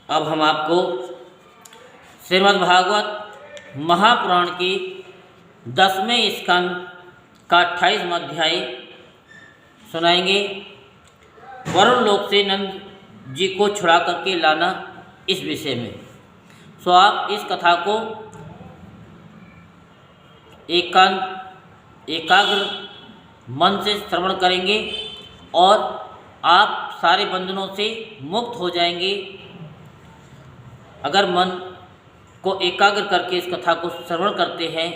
अब हम आपको श्रीमद् भागवत महापुराण की 10वें स्कंद का 28वां अध्याय सुनाएंगे। वरुण लोक से नंद जी को छुड़ा करके लाना, इस विषय में। सो आप इस कथा को एकाग्र मन से श्रवण करेंगे और आप सारे बंधनों से मुक्त हो जाएंगे। अगर मन को एकाग्र करके इस कथा को श्रवण करते हैं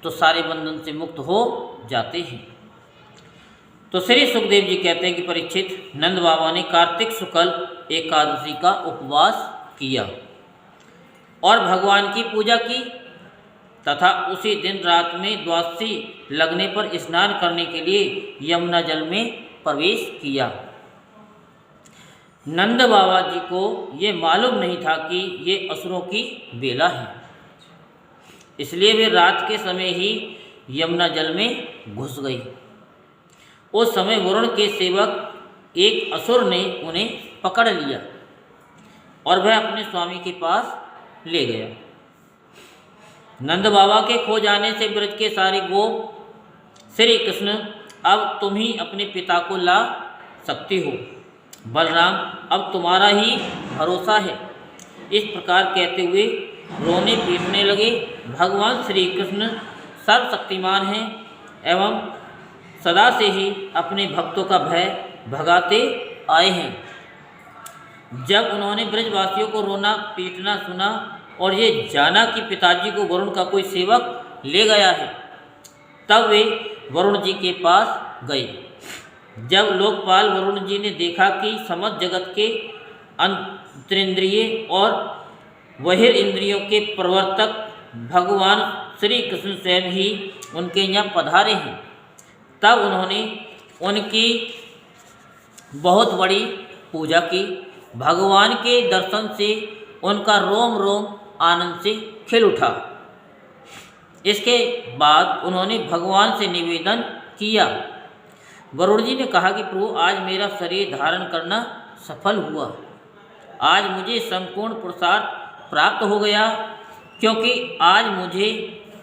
तो सारे बंधन से मुक्त हो जाते हैं। तो श्री सुखदेव जी कहते हैं कि परीक्षित, नंद बाबा ने कार्तिक शुक्ल एकादशी का उपवास किया और भगवान की पूजा की तथा उसी दिन रात में द्वादशी लगने पर स्नान करने के लिए यमुना जल में प्रवेश किया। नंद बाबा जी को ये मालूम नहीं था कि ये असुरों की बेला है, इसलिए वे रात के समय ही यमुना जल में घुस गए। उस समय वरुण के सेवक एक असुर ने उन्हें पकड़ लिया और वह अपने स्वामी के पास ले गया। नंद बाबा के खो जाने से ब्रज के सारे गोप, श्री कृष्ण अब तुम ही अपने पिता को ला सकती हो, बलराम अब तुम्हारा ही भरोसा है। इस प्रकार कहते हुए रोने पीटने लगे। भगवान श्री कृष्ण सर्वशक्तिमान हैं एवं सदा से ही अपने भक्तों का भय भगाते आए हैं। जब उन्होंने ब्रजवासियों को रोना पीटना सुना और ये जाना कि पिताजी को वरुण का कोई सेवक ले गया है, तब वे वरुण जी के पास गए। जब लोकपाल वरुण जी ने देखा कि समस्त जगत के अंतरिंद्रिय और बहिर इंद्रियों के प्रवर्तक भगवान श्री कृष्ण स्वयं ही उनके यहाँ पधारे हैं, तब उन्होंने उनकी बहुत बड़ी पूजा की। भगवान के दर्शन से उनका रोम रोम आनंद से खिल उठा। इसके बाद उन्होंने भगवान से निवेदन किया। वरुण जी ने कहा कि प्रभु, आज मेरा शरीर धारण करना सफल हुआ। आज मुझे संपूर्ण पुरुषार्थ प्राप्त हो गया, क्योंकि आज मुझे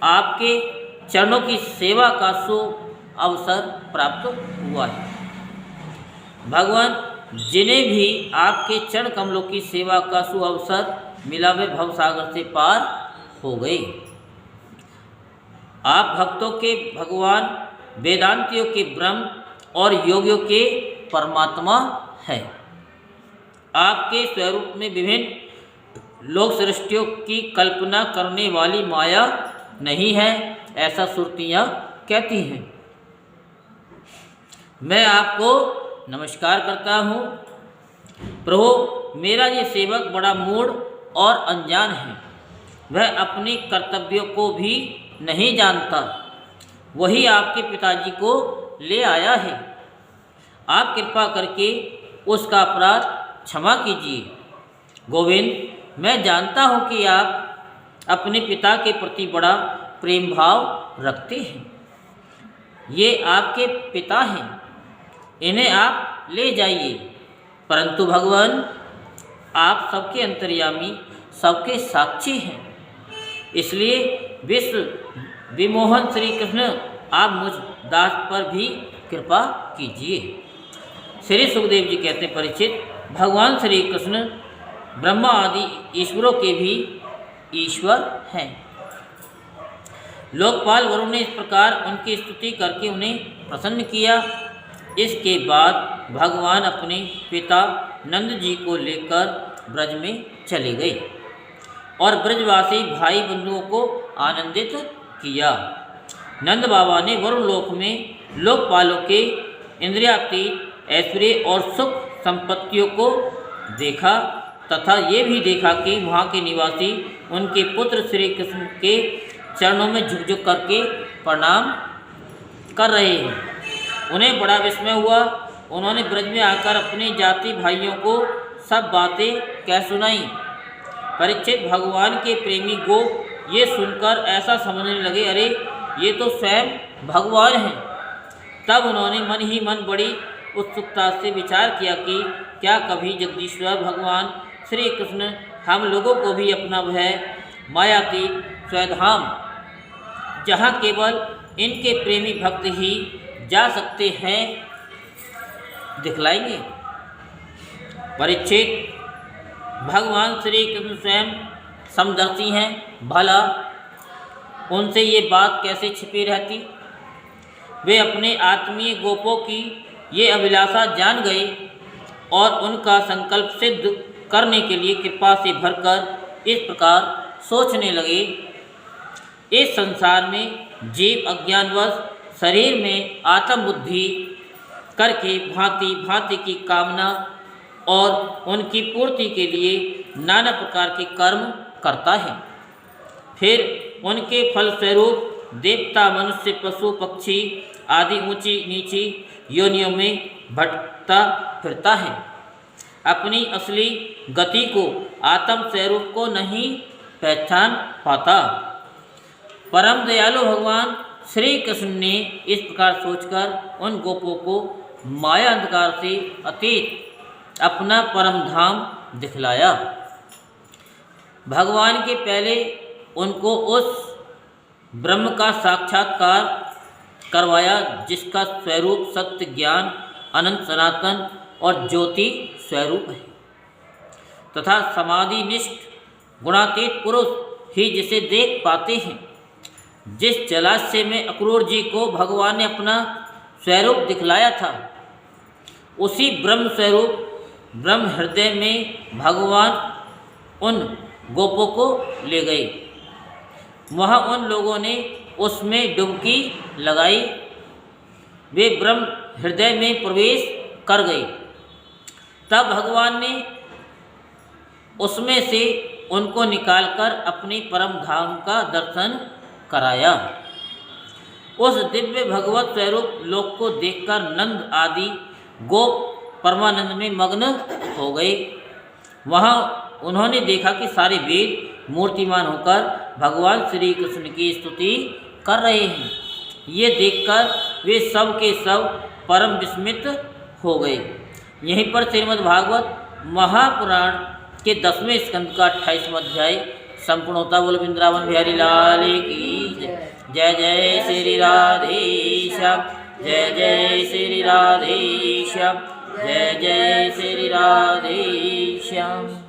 आपके चरणों की सेवा का अवसर प्राप्त हुआ है। भगवान, जिन्हें भी आपके चरण कमलों की सेवा का अवसर मिला, वे भवसागर से पार हो गए। आप भक्तों के भगवान, वेदांतियों के ब्रह्म और योगियों के परमात्मा है। आपके स्वरूप में विभिन्न लोक सृष्टियों की कल्पना करने वाली माया नहीं है, ऐसा श्रुतियाँ कहती हैं। मैं आपको नमस्कार करता हूँ। प्रभु, मेरा ये सेवक बड़ा मूढ़ और अनजान है। वह अपने कर्तव्यों को भी नहीं जानता। वही आपके पिताजी को ले आया है। आप कृपा करके उसका अपराध क्षमा कीजिए। गोविंद, मैं जानता हूँ कि आप अपने पिता के प्रति बड़ा प्रेम भाव रखते हैं। ये आपके पिता हैं, इन्हें आप ले जाइए। परंतु भगवान, आप सबके अंतर्यामी, सबके साक्षी हैं, इसलिए विश्व विमोहन श्री कृष्ण, आप मुझ दास पर भी कृपा कीजिए। श्री सुखदेव जी कहते हैं, परीक्षित, भगवान श्री कृष्ण ब्रह्मा आदि ईश्वरों के भी ईश्वर हैं। लोकपाल वरुण ने इस प्रकार उनकी स्तुति करके उन्हें प्रसन्न किया। इसके बाद भगवान अपने पिता नंद जी को लेकर ब्रज में चले गए और ब्रजवासी भाई बंधुओं को आनंदित किया। नंद बाबा ने वरुण लोक में लोकपालों के इंद्रियातीत ऐश्वर्य और सुख संपत्तियों को देखा तथा ये भी देखा कि वहाँ के निवासी उनके पुत्र श्री कृष्ण के चरणों में झुक झुक करके प्रणाम कर रहे हैं। उन्हें बड़ा विस्मय हुआ। उन्होंने ब्रज में आकर अपने जाति भाइयों को सब बातें कह सुनाई। परीक्षित, भगवान के प्रेमी गोप ये सुनकर ऐसा समझने लगे, अरे ये तो स्वयं भगवान हैं। तब उन्होंने मन ही मन बड़ी उत्सुकता से विचार किया कि क्या कभी जगदीश्वर भगवान श्री कृष्ण हम लोगों को भी अपना वह मायाती स्वधाम, जहाँ केवल इनके प्रेमी भक्त ही जा सकते हैं, दिखलाएंगे। परीक्षित, भगवान श्री कृष्ण स्वयं समदर्शी हैं, भला उनसे ये बात कैसे छिपी रहती? वे अपने आत्मीय गोपों की ये अभिलाषा जान गए और उनका संकल्प सिद्ध करने के लिए कृपा से भरकर इस प्रकार सोचने लगे। इस संसार में जीव अज्ञानवश शरीर में आत्म बुद्धि करके भांति भांति की कामना और उनकी पूर्ति के लिए नाना प्रकार के कर्म करता है। फिर उनके फलस्वरूप देवता, मनुष्य, पशु, पक्षी आदि ऊंची नीची योनियों में भटकता फिरता है। अपनी असली गति को, आत्म स्वरूप को नहीं पहचान पाता। परम दयालु भगवान श्री कृष्ण ने इस प्रकार सोचकर उन गोपों को माया अंधकार से अतीत अपना परम धाम दिखलाया। भगवान के पहले उनको उस ब्रह्म का साक्षात्कार करवाया जिसका स्वरूप सत्य, ज्ञान, अनंत, सनातन और ज्योति स्वरूप है तथा समाधि निष्ठ गुणातीत पुरुष ही जिसे देख पाते हैं। जिस जलाशय में अक्रूर जी को भगवान ने अपना स्वरूप दिखलाया था, उसी ब्रह्म स्वरूप ब्रह्म हृदय में भगवान उन गोपों को ले गए। वहाँ उन लोगों ने उसमें डुबकी लगाई। वे ब्रह्म हृदय में प्रवेश कर गए। तब भगवान ने उसमें से उनको निकालकर अपने परम धाम का दर्शन कराया। उस दिव्य भगवत स्वरूप लोक को देखकर नंद आदि गोप परमानंद में मग्न हो गए। वहाँ उन्होंने देखा कि सारे वेद मूर्तिमान होकर भगवान श्री कृष्ण की स्तुति कर रहे हैं। ये देखकर वे सब के सब परम विस्मित हो गए। यहीं पर श्रीमद् भागवत महापुराण के 10वें स्कंद का 28वां अध्याय संपूर्ण होता। बोल वृंदावन बिहारी लाल की जय। जय श्री राधेश्याम, जय जय श्री राधेश्याम, जय जय श्री राधेश्याम।